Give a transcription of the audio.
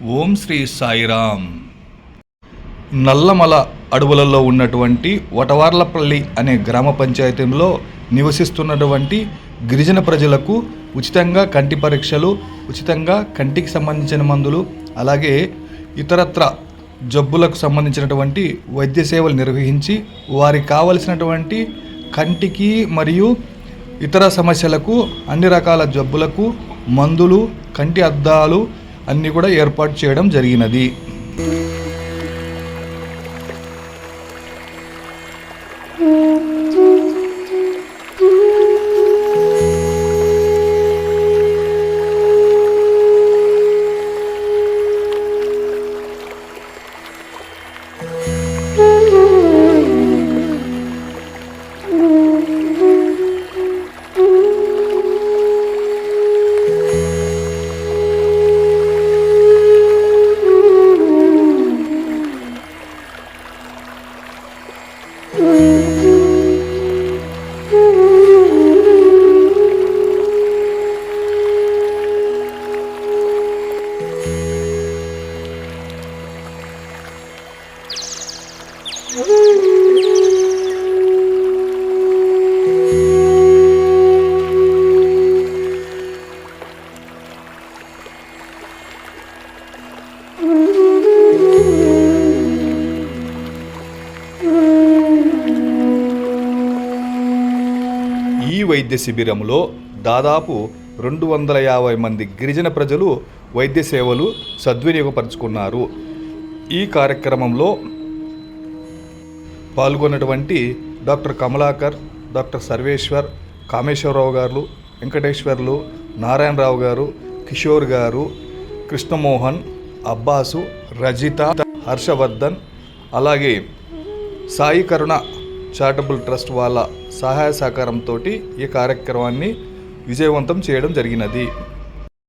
ఓం శ్రీ సాయిరామ్. నల్లమల అడవులలో ఉన్నటువంటి వటవార్లపల్లి అనే గ్రామ పంచాయతీలో నివసిస్తున్నటువంటి గిరిజన ప్రజలకు ఉచితంగా కంటి పరీక్షలు, ఉచితంగా కంటికి సంబంధించిన మందులు, అలాగే ఇతరత్ర జబ్బులకు సంబంధించినటువంటి వైద్య సేవలు నిర్వహించి వారికి కావలసినటువంటి కంటికి మరియు ఇతర సమస్యలకు, అన్ని రకాల జబ్బులకు మందులు, కంటి అద్దాలు అన్నీ కూడా ఏర్పాటు చేయడం జరిగినది. ఈ వైద్య శిబిరంలో దాదాపు 250 మంది గిరిజన ప్రజలు వైద్య సేవలు సద్వినియోగపరుచుకున్నారు. ఈ కార్యక్రమంలో పాల్గొన్నటువంటి డాక్టర్ కమలాకర్, డాక్టర్ సర్వేశ్వర్, కామేశ్వరరావు గారు, వెంకటేశ్వర్లు, నారాయణరావు గారు, కిషోర్ గారు, కృష్ణమోహన్, అబ్బాసు, రజిత, హర్షవర్ధన్, అలాగే సాయి కరుణ చారిటబుల్ ట్రస్ట్ వాళ్ళ సహాయ సహకారంతో ఈ కార్యక్రమాన్ని విజయవంతం చేయడం జరిగినది.